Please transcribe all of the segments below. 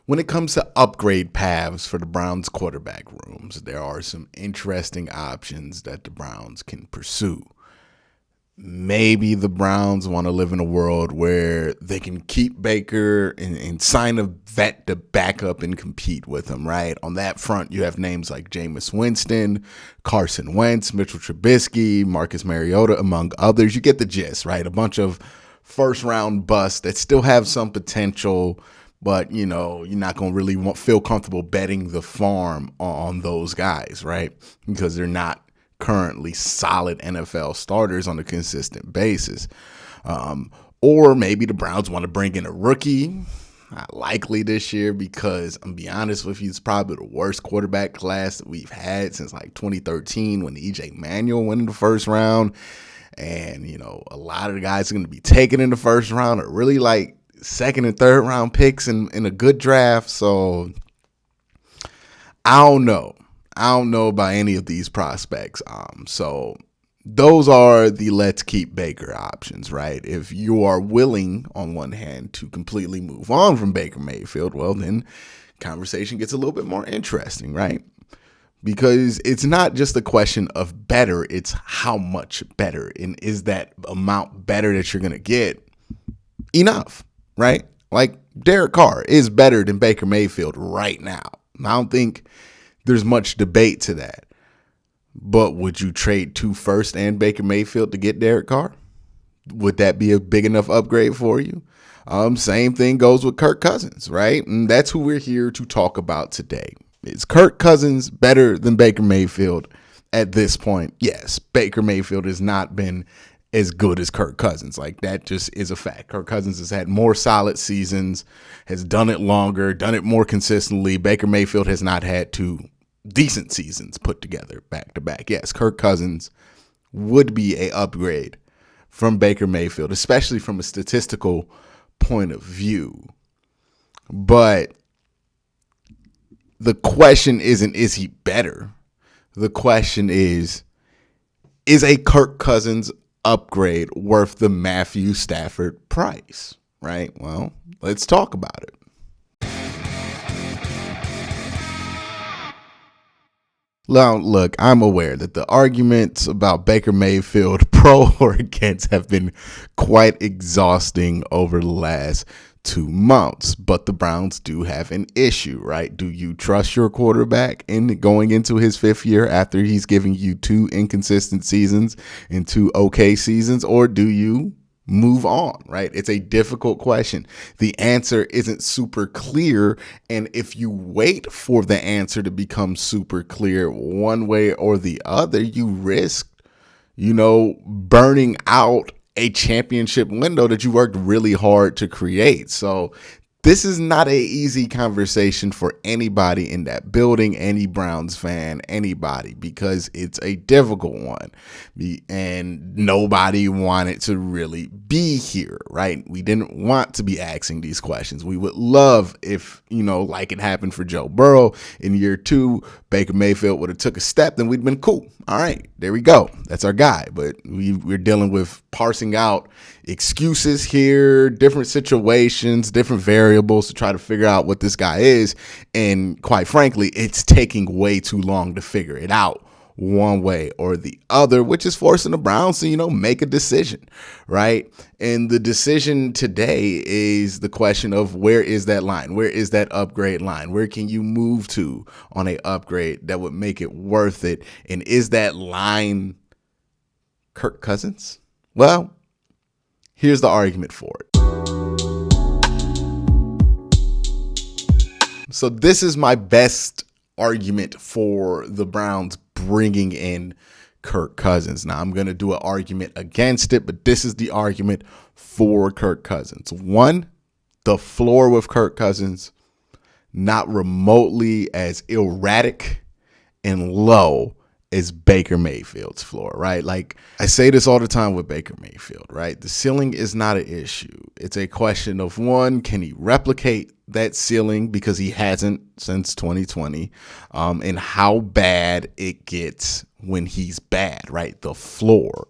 When it comes to upgrade paths for the Browns quarterback rooms, there are some interesting options that the Browns can pursue. Maybe the Browns want to live in a world where they can keep Baker and sign a vet to back up and compete with him, right? On that front, you have names like Jameis Winston, Carson Wentz, Mitchell Trubisky, Marcus Mariota, among others. You get the gist, right? A bunch of first-round busts that still have some potential, but, you're not going to really feel comfortable betting the farm on those guys, right? Because they're not currently solid NFL starters on a consistent basis. Or maybe the Browns want to bring in a rookie. Not likely this year because, I'm be honest with you, it's probably the worst quarterback class that we've had since like 2013 when E.J. Manuel went in the first round. And, a lot of the guys are going to be taken in the first round are really like second and third round picks in a good draft. So I don't know. I don't know about any of these prospects. So those are the let's keep Baker options, right? If you are willing, on one hand, to completely move on from Baker Mayfield, well, then conversation gets a little bit more interesting, right? Because it's not just a question of better, it's how much better. And is that amount better that you're going to get enough, right? Like Derek Carr is better than Baker Mayfield right now. I don't think there's much debate to that. But would you trade 2 firsts and Baker Mayfield to get Derek Carr? Would that be a big enough upgrade for you? Same thing goes with Kirk Cousins, right? And that's who we're here to talk about today. Is Kirk Cousins better than Baker Mayfield at this point? Yes, Baker Mayfield has not been as good as Kirk Cousins. Like, that just is a fact. Kirk Cousins has had more solid seasons, has done it longer, done it more consistently. Baker Mayfield has not had 2 decent seasons put together back to back. Yes, Kirk Cousins would be a upgrade from Baker Mayfield, especially from a statistical point of view. But the question isn't, is he better? The question is a Kirk Cousins upgrade worth the Matthew Stafford price, right? Well, let's talk about it. Now, look, I'm aware that the arguments about Baker Mayfield, pro or against, have been quite exhausting over the last 2 months, but the Browns do have an issue, right? Do you trust your quarterback in going into his 5th year after he's giving you 2 inconsistent seasons and 2 okay seasons, or do you move on, right? It's a difficult question. The answer isn't super clear, and if you wait for the answer to become super clear one way or the other, you risk, burning out a championship window that you worked really hard to create. So this is not an easy conversation for anybody in that building, any Browns fan, anybody, because it's a difficult one. And nobody wanted to really be here, right? We didn't want to be asking these questions. We would love if, like it happened for Joe Burrow in year 2, Baker Mayfield would have took a step, then we'd been cool. All right, there we go. That's our guy. But we're dealing with parsing out excuses here, different situations, different variables to try to figure out what this guy is. And quite frankly, it's taking way too long to figure it out one way or the other, which is forcing the Browns to, make a decision, right? And the decision today is the question of, where is that line? Where is that upgrade line? Where can you move to on a upgrade that would make it worth it? And is that line Kirk Cousins? Well, here's the argument for it. So this is my best argument for the Browns bringing in Kirk Cousins. Now, I'm going to do an argument against it, but this is the argument for Kirk Cousins. 1, the floor with Kirk Cousins, not remotely as erratic and low as Baker Mayfield's floor, right? Like, I say this all the time with Baker Mayfield, right? The ceiling is not an issue. It's a question of, 1, can he replicate that ceiling, because he hasn't since 2020, and how bad it gets when he's bad, right? The floor.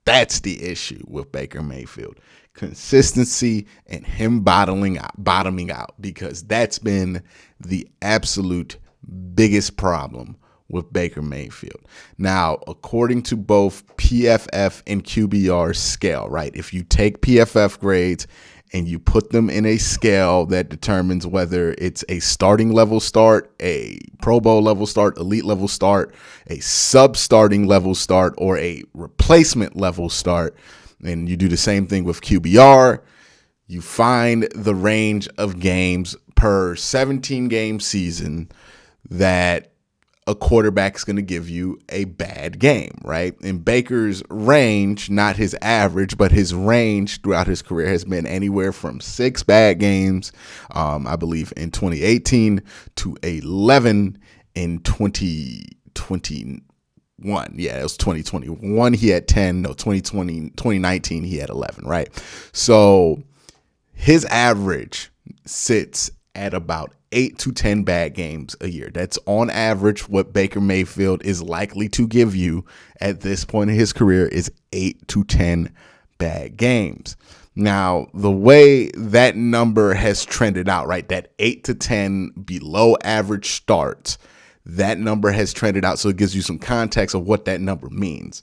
That's the issue with Baker Mayfield. Consistency and him bottoming out, because that's been the absolute biggest problem with Baker Mayfield. Now, according to both PFF and QBR scale, right? If you take PFF grades and you put them in a scale that determines whether it's a starting level start, a Pro Bowl level start, elite level start, a sub-starting level start, or a replacement level start, and you do the same thing with QBR, you find the range of games per 17-game season that a quarterback's going to give you a bad game, right? And Baker's range, not his average, but his range throughout his career has been anywhere from 6 bad games, I believe, in 2018 to 11 in 2021. Yeah, it was 2021. He had 10. No, 2019, he had 11, right? So his average sits at about 8 to 10 bad games a year. That's on average what Baker Mayfield is likely to give you at this point in his career is 8 to 10 bad games. Now, the way that number has trended out, right, that 8 to 10 below average starts, that number has trended out. So it gives you some context of what that number means.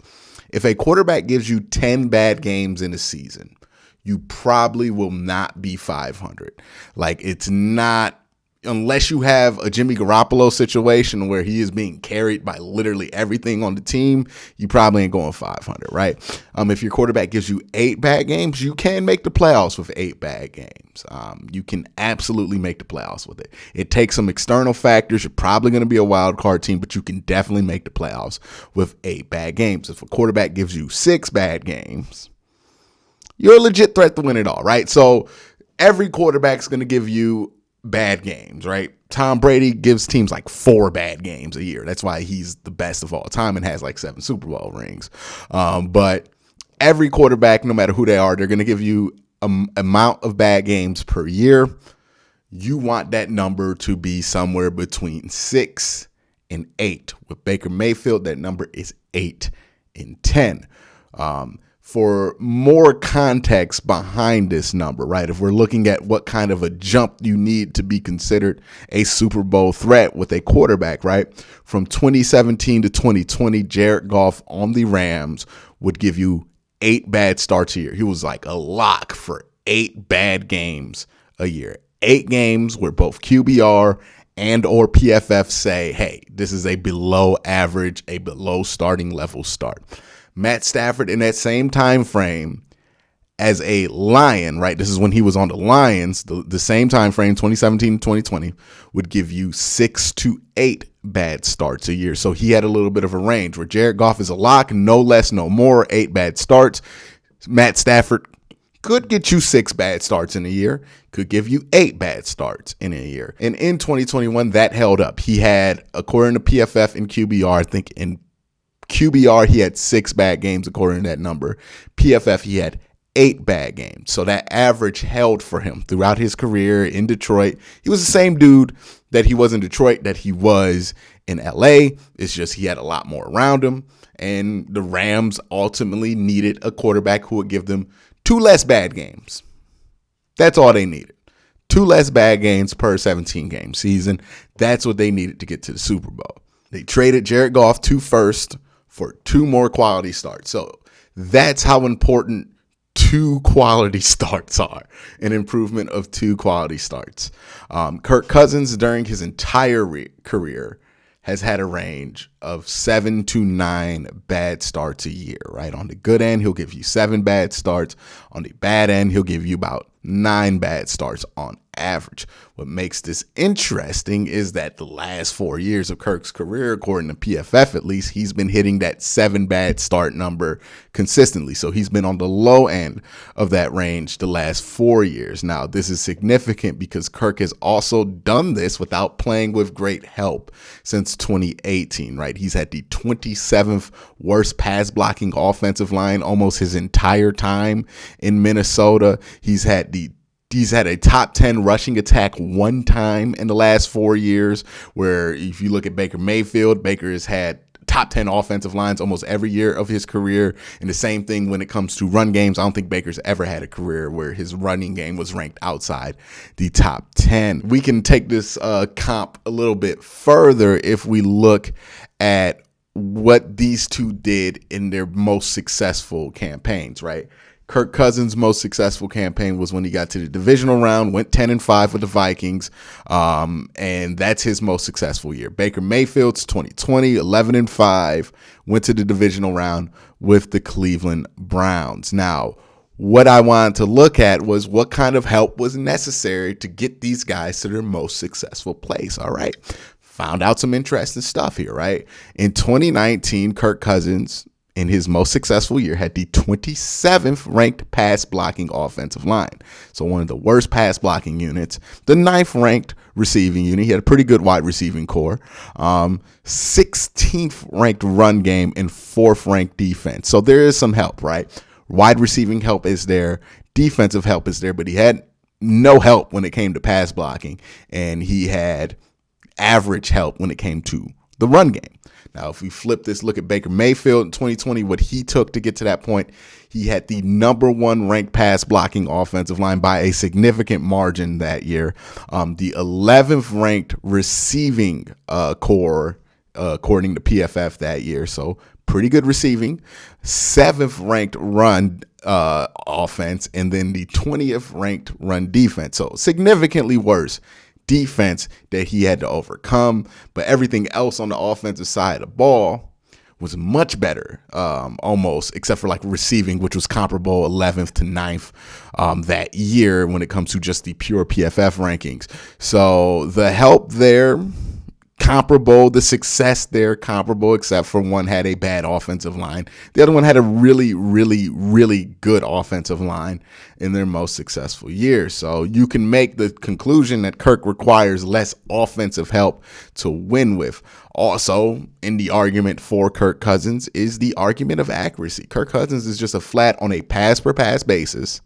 If a quarterback gives you 10 bad games in a season, you probably will not be 500. Like, it's not, unless you have a Jimmy Garoppolo situation where he is being carried by literally everything on the team, you probably ain't going 500, right? If your quarterback gives you 8 bad games, you can make the playoffs with 8 bad games. You can absolutely make the playoffs with it. It takes some external factors. You're probably going to be a wild card team, but you can definitely make the playoffs with 8 bad games. If a quarterback gives you 6 bad games, you're a legit threat to win it all, right? So every quarterback's going to give you bad games, right? Tom Brady gives teams like 4 bad games a year. That's why he's the best of all time and has like 7 Super Bowl rings. But every quarterback, no matter who they are, they're going to give you an amount of bad games per year. You want that number to be somewhere between 6 and 8. With Baker Mayfield, that number is 8 and 10. For more context behind this number, right? If we're looking at what kind of a jump you need to be considered a Super Bowl threat with a quarterback, right? From 2017 to 2020, Jared Goff on the Rams would give you 8 bad starts a year. He was like a lock for 8 bad games a year. 8 games where both QBR and or PFF say, hey, this is a below average, a below starting level start. Matt Stafford in that same time frame as a Lion, right? This is when he was on the Lions, the same time frame, 2017 to 2020, would give you 6 to 8 bad starts a year. So he had a little bit of a range where Jared Goff is a lock, no less, no more, 8 bad starts. Matt Stafford could get you 6 bad starts in a year, could give you 8 bad starts in a year. And in 2021, that held up. He had, according to PFF and QBR, I think in QBR, he had 6 bad games according to that number. PFF, he had 8 bad games. So that average held for him throughout his career in Detroit. He was the same dude that he was in Detroit that he was in LA. It's just he had a lot more around him. And the Rams ultimately needed a quarterback who would give them 2 less bad games. That's all they needed. 2 less bad games per 17-game season. That's what they needed to get to the Super Bowl. They traded Jared Goff 2 firsts for 2 more quality starts. So that's how important 2 quality starts are, an improvement of 2 quality starts. Kirk Cousins, during his entire career, has had a range of 7 to 9 bad starts a year, right? On the good end, he'll give you 7 bad starts. On the bad end, he'll give you about 9 bad starts on average. What makes this interesting is that the last 4 years of Kirk's career, according to PFF at least, he's been hitting that 7 bad start number consistently. So he's been on the low end of that range the last 4 years. Now, this is significant because Kirk has also done this without playing with great help since 2018, right? He's had the 27th worst pass blocking offensive line almost his entire time in Minnesota. He's had a top 10 rushing attack 1 time in the last 4 years, where if you look at Baker Mayfield, Baker has had top 10 offensive lines almost every year of his career. And the same thing when it comes to run games. I don't think Baker's ever had a career where his running game was ranked outside the top 10. We can take this comp a little bit further if we look at what these two did in their most successful campaigns, right? Kirk Cousins' most successful campaign was when he got to the divisional round, went 10-5 with the Vikings, and that's his most successful year. Baker Mayfield's 2020, 11-5, went to the divisional round with the Cleveland Browns. Now, what I wanted to look at was what kind of help was necessary to get these guys to their most successful place, all right? Found out some interesting stuff here, right? In 2019, Kirk Cousins, in his most successful year, had the 27th ranked pass blocking offensive line. So one of the worst pass blocking units. The 9th ranked receiving unit. He had a pretty good wide receiving core. 16th ranked run game and 4th ranked defense. So there is some help, right? Wide receiving help is there. Defensive help is there, but he had no help when it came to pass blocking. And he had average help when it came to the run game. Now, if we flip this, look at Baker Mayfield in 2020, what he took to get to that point. He had the number 1 ranked pass blocking offensive line by a significant margin that year. The 11th ranked receiving core, according to PFF that year. So pretty good receiving. 7th ranked run offense, and then the 20th ranked run defense. So significantly worse defense that he had to overcome, but everything else on the offensive side of the ball was much better, almost, except for like receiving, which was comparable 11th to 9th that year when it comes to just the pure PFF rankings. So the help there, comparable, the success there, comparable, except for one had a bad offensive line. The other one had a really, really, really good offensive line in their most successful year. So you can make the conclusion that Kirk requires less offensive help to win with. Also, in the argument for Kirk Cousins is the argument of accuracy. Kirk Cousins is just a flat on a pass-per-pass basis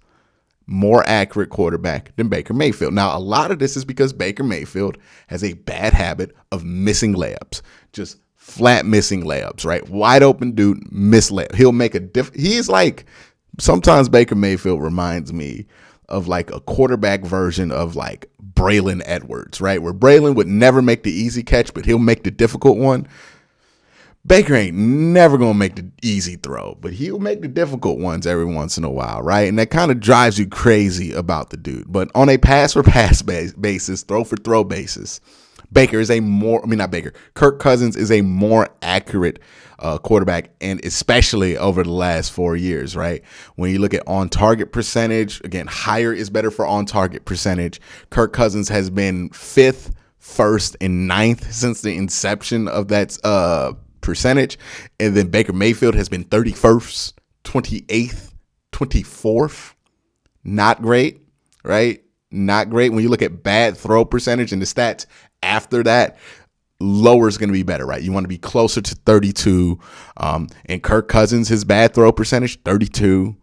more accurate quarterback than Baker Mayfield. Now, a lot of this is because Baker Mayfield has a bad habit of missing layups, just flat missing layups, right? Wide open dude, miss layup. He'll make a he's like, sometimes Baker Mayfield reminds me of like a quarterback version of like Braylon Edwards, right? Where Braylon would never make the easy catch, but he'll make the difficult one. Baker ain't never going to make the easy throw, but he'll make the difficult ones every once in a while, right? And that kind of drives you crazy about the dude. But on a pass-for-pass basis, throw-for-throw basis, Kirk Cousins is a more accurate quarterback, and especially over the last 4 years, right? When you look at on-target percentage, again, higher is better for on-target percentage. Kirk Cousins has been 5th, 1st, and 9th since the inception of that percentage, and then Baker Mayfield has been 31st, 28th, 24th. Not great, right? Not great. When you look at bad throw percentage and the stats after that, lower is going to be better, right? You want to be closer to 32. And Kirk Cousins, his bad throw percentage, 32,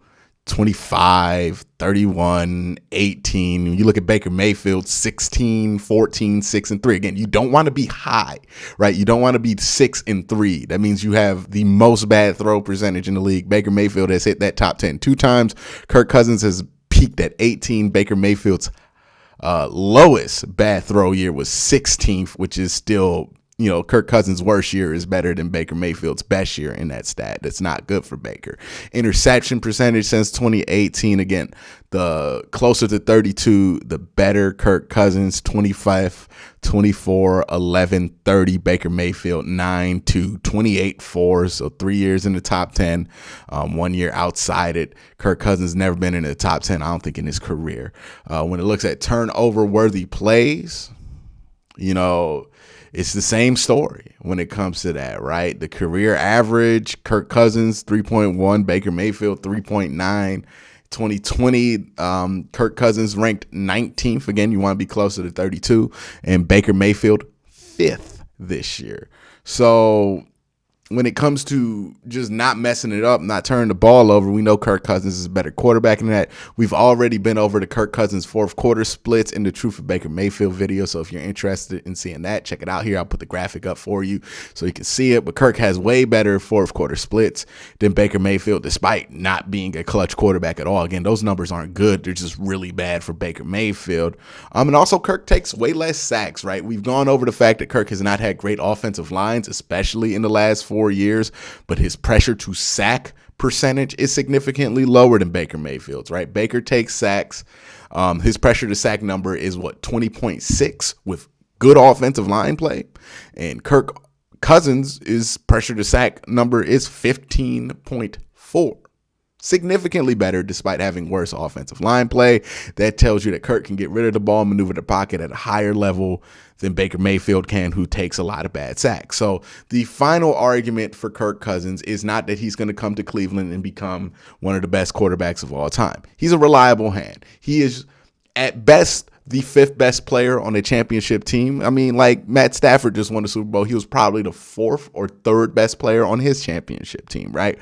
25, 31, 18. You look at Baker Mayfield, 16, 14, 6, and 3. Again, you don't want to be high, right? You don't want to be 6 and 3. That means you have the most bad throw percentage in the league. Baker Mayfield has hit that top 10 2 times. Kirk Cousins has peaked at 18. Baker Mayfield's lowest bad throw year was 16th, which is still, Kirk Cousins' worst year is better than Baker Mayfield's best year in that stat. That's not good for Baker. Interception percentage since 2018, again, the closer to 32, the better Kirk Cousins, 25, 24, 11, 30. Baker Mayfield, 9, 2, 28, 4. So 3 years in the top 10, 1 year outside it. Kirk Cousins never been in the top 10, I don't think, in his career. When it looks at turnover-worthy plays, it's the same story when it comes to that, right? The career average, Kirk Cousins, 3.1, Baker Mayfield, 3.9. 2020, Kirk Cousins ranked 19th. Again, you want to be closer to 32. And Baker Mayfield, 5th this year. So when it comes to just not messing it up, not turning the ball over, we know Kirk Cousins is a better quarterback than that. We've already been over the Kirk Cousins fourth quarter splits in the Truth of Baker Mayfield video. So if you're interested in seeing that, check it out here. I'll put the graphic up for you so you can see it. But Kirk has way better fourth quarter splits than Baker Mayfield, despite not being a clutch quarterback at all. Again, those numbers aren't good. They're just really bad for Baker Mayfield. And also Kirk takes way less sacks, right? We've gone over the fact that Kirk has not had great offensive lines, especially in the last 4 years, but his pressure to sack percentage is significantly lower than Baker Mayfield's, right? Baker takes sacks. His pressure to sack number is 20.6 with good offensive line play. And Kirk Cousins' pressure to sack number is 15.4. Significantly better despite having worse offensive line play. That tells you that Kirk can get rid of the ball, maneuver the pocket at a higher level than Baker Mayfield can, who takes a lot of bad sacks. So the final argument for Kirk Cousins is not that he's going to come to Cleveland and become one of the best quarterbacks of all time. He's a reliable hand. He is at best the fifth best player on a championship team. I mean, like Matt Stafford just won the Super Bowl. He was probably the fourth or third best player on his championship team, right?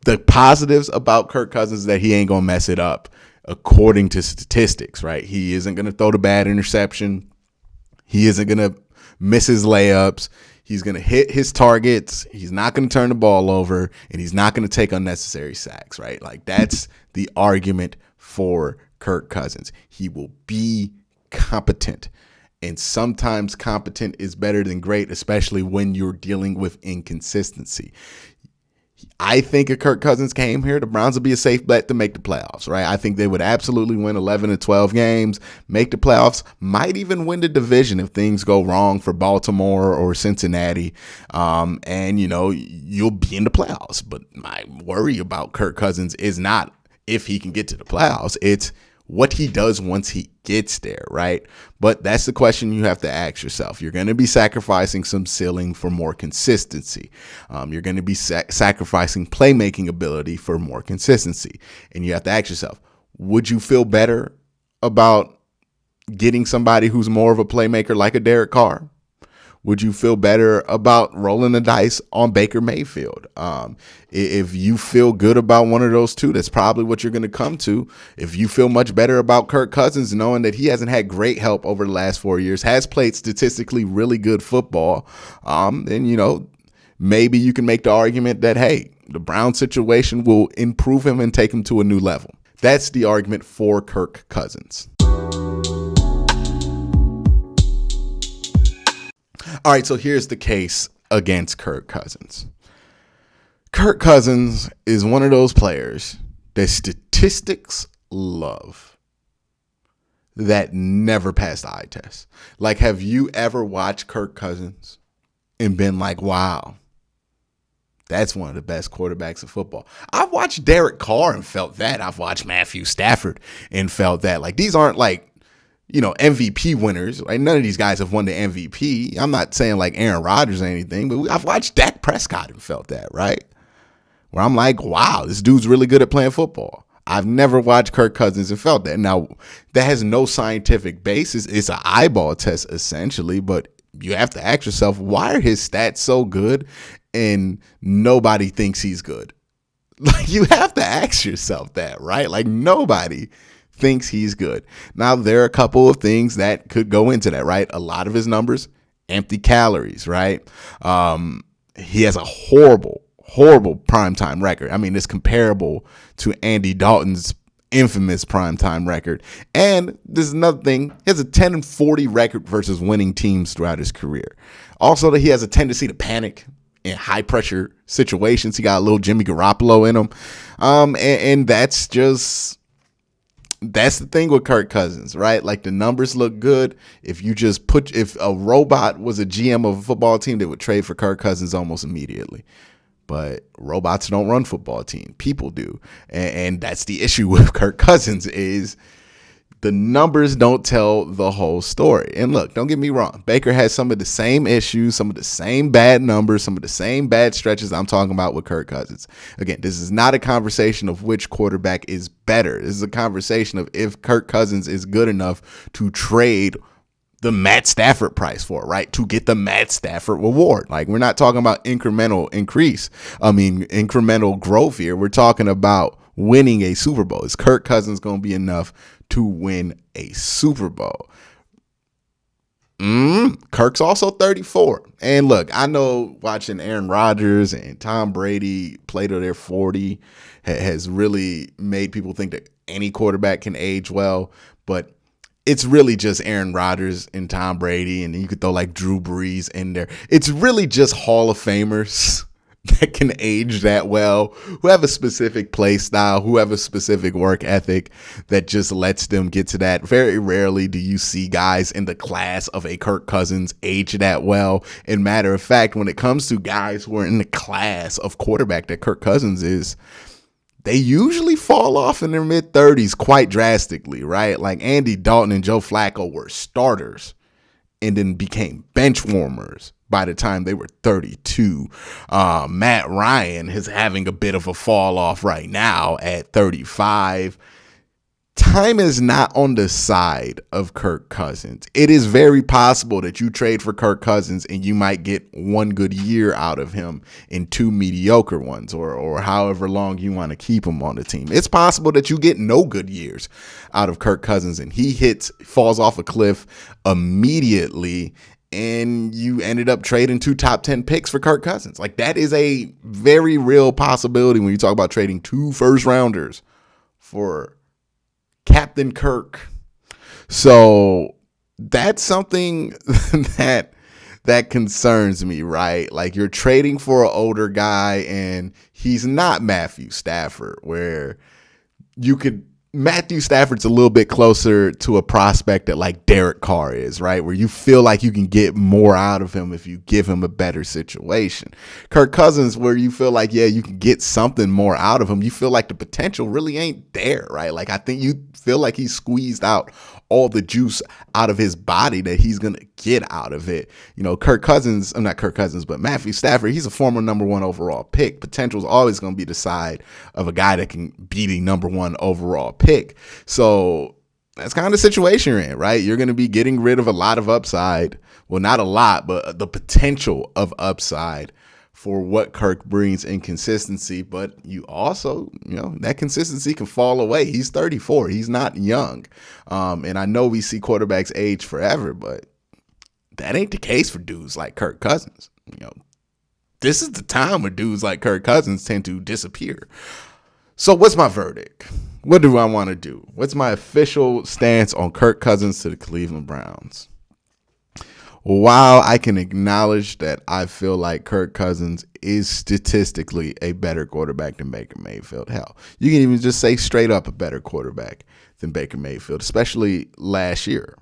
The positives about Kirk Cousins is that he ain't going to mess it up according to statistics, right? He isn't going to throw the bad interception. He isn't going to miss his layups. He's going to hit his targets. He's not going to turn the ball over, and he's not going to take unnecessary sacks, right? Like, that's the argument for Kirk Cousins. He will be competent. And sometimes competent is better than great, especially when you're dealing with inconsistency. I think if Kirk Cousins came here, the Browns would be a safe bet to make the playoffs, right? I think they would absolutely win 11 to 12 games, make the playoffs, might even win the division if things go wrong for Baltimore or Cincinnati. And, you'll be in the playoffs. But my worry about Kirk Cousins is not if he can get to the playoffs. It's what he does once he gets there, right? But that's the question you have to ask yourself. You're going to be sacrificing some ceiling for more consistency. You're going to be sacrificing playmaking ability for more consistency. And you have to ask yourself, would you feel better about getting somebody who's more of a playmaker like a Derek Carr? Would you feel better about rolling the dice on Baker Mayfield? If you feel good about one of those two, that's probably what you're going to come to. If you feel much better about Kirk Cousins, knowing that he hasn't had great help over the last 4 years, has played statistically really good football, then, maybe you can make the argument that, hey, the Brown situation will improve him and take him to a new level. That's the argument for Kirk Cousins. All right, so here's the case against Kirk Cousins. Kirk Cousins is one of those players that statistics love that never passed the eye test. Like, have you ever watched Kirk Cousins and been like, wow, that's one of the best quarterbacks of football? I've watched Derek Carr and felt that. I've watched Matthew Stafford and felt that. Like, these aren't like, MVP winners, right? None of these guys have won the MVP. I'm not saying like Aaron Rodgers or anything, but I've watched Dak Prescott and felt that, right? Where I'm like, wow, this dude's really good at playing football. I've never watched Kirk Cousins and felt that. Now, that has no scientific basis. It's an eyeball test, essentially, but you have to ask yourself, why are his stats so good and nobody thinks he's good? Like, you have to ask yourself that, right? Like, nobody thinks he's good. Now, there are a couple of things that could go into that, right? A lot of his numbers, empty calories, right? He has a horrible primetime record. I mean, it's comparable to Andy Dalton's infamous primetime record. And this is another thing. He has a 10-40 record versus winning teams throughout his career. Also, that he has a tendency to panic in high pressure situations. He got a little Jimmy Garoppolo in him. And that's the thing with Kirk Cousins, right? Like, the numbers look good. If a robot was a GM of a football team, they would trade for Kirk Cousins almost immediately. But robots don't run football teams. People do. And that's the issue with Kirk Cousins is the numbers don't tell the whole story. And look, don't get me wrong. Baker has some of the same issues, some of the same bad numbers, some of the same bad stretches I'm talking about with Kirk Cousins. Again, this is not a conversation of which quarterback is better. This is a conversation of if Kirk Cousins is good enough to trade the Matt Stafford price for it, right? To get the Matt Stafford reward. Like, we're not talking about incremental growth here. We're talking about winning a Super Bowl. Is Kirk Cousins going to be enough to win a Super Bowl? Kirk's also 34. And look, I know watching Aaron Rodgers and Tom Brady play to their 40 has really made people think that any quarterback can age well, but it's really just Aaron Rodgers and Tom Brady, and you could throw like Drew Brees in there. It's really just Hall of Famers that can age that well, who have a specific play style, who have a specific work ethic that just lets them get to that. Very rarely do you see guys in the class of a Kirk Cousins age that well. And matter of fact, when it comes to guys who are in the class of quarterback that Kirk Cousins is, they usually fall off in their mid-30s quite drastically, right? Like Andy Dalton and Joe Flacco were starters and then became bench warmers by the time they were 32. Matt Ryan is having a bit of a fall off right now at 35. Time is not on the side of Kirk Cousins. It is very possible that you trade for Kirk Cousins and you might get one good year out of him and two mediocre ones, or however long you want to keep him on the team. It's possible that you get no good years out of Kirk Cousins and he falls off a cliff immediately and you ended up trading 2 top 10 picks for Kirk Cousins. Like, that is a very real possibility when you talk about trading 2 first rounders for Captain Kirk. So that's something that concerns me, right? Like, you're trading for an older guy and he's not Matthew Stafford, where Matthew Stafford's a little bit closer to a prospect that like Derek Carr is, right? Where you feel like you can get more out of him if you give him a better situation. Kirk Cousins, where you feel like, yeah, you can get something more out of him. You feel like the potential really ain't there, right? Like, I think you feel like he squeezed out all the juice out of his body that he's going to get out of it. You know, Matthew Stafford, he's a former number 1 overall pick. Potential is always going to be the side of a guy that can be the number 1 overall pick. So that's kind of the situation you're in, right? You're going to be getting rid of a lot of upside. Well, not a lot, but the potential of upside for what Kirk brings in consistency. But you also, that consistency can fall away. He's 34. He's not young. And I know we see quarterbacks age forever, but that ain't the case for dudes like Kirk Cousins. This is the time where dudes like Kirk Cousins tend to disappear. So what's my verdict? What do I want to do? What's my official stance on Kirk Cousins to the Cleveland Browns? While I can acknowledge that I feel like Kirk Cousins is statistically a better quarterback than Baker Mayfield. Hell, you can even just say straight up a better quarterback than Baker Mayfield, especially last year.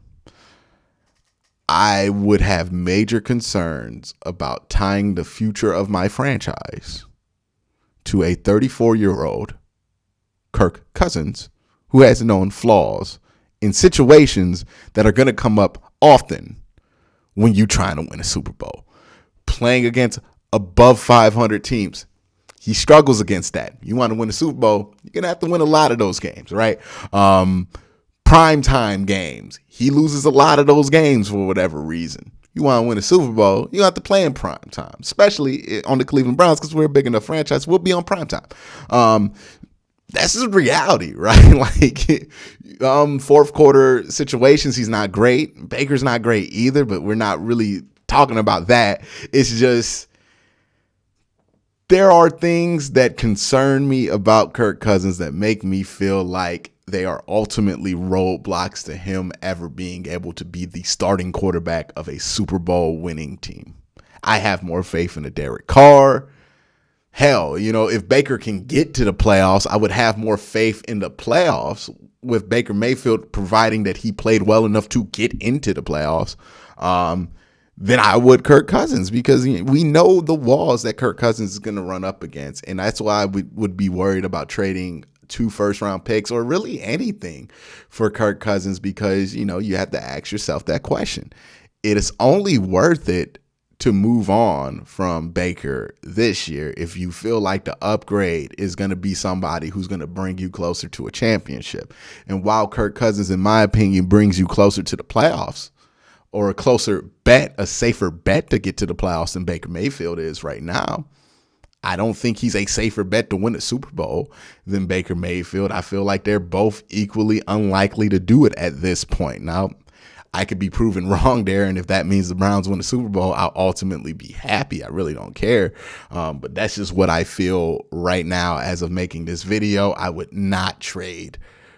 I would have major concerns about tying the future of my franchise to a 34-year-old Kirk Cousins who has known flaws in situations that are going to come up often when you're trying to win a Super Bowl. Playing against above 500 teams, he struggles against that. You want to win a Super Bowl, you're going to have to win a lot of those games, right? Primetime games, he loses a lot of those games for whatever reason. You want to win a Super Bowl, you have to play in prime time, especially on the Cleveland Browns, because we're a big enough franchise. We'll be on prime time. That's just reality, right? Like, fourth quarter situations, he's not great. Baker's not great either, but we're not really talking about that. It's just, there are things that concern me about Kirk Cousins that make me feel like they are ultimately roadblocks to him ever being able to be the starting quarterback of a Super Bowl winning team. I have more faith in a Derek Carr. Hell, if Baker can get to the playoffs, I would have more faith in the playoffs with Baker Mayfield, providing that he played well enough to get into the playoffs, than I would Kirk Cousins, because we know the walls that Kirk Cousins is going to run up against. And that's why we would be worried about trading 2 first-round picks or really anything for Kirk Cousins, because, you have to ask yourself that question. It is only worth it to move on from Baker this year if you feel like the upgrade is going to be somebody who's going to bring you closer to a championship. And while Kirk Cousins, in my opinion, brings you closer to the playoffs, or a closer bet, a safer bet to get to the playoffs than Baker Mayfield is right now. I don't think he's a safer bet to win a Super Bowl than Baker Mayfield. I feel like they're both equally unlikely to do it at this point. Now, I could be proven wrong there, and if that means the Browns win the Super Bowl, I'll ultimately be happy. I really don't care, but that's just what I feel right now as of making this video. I would not trade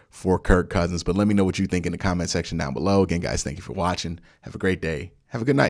for Kirk Cousins, but let me know what you think in the comment section down below. Again, guys, thank you for watching. Have a great day. Have a good night.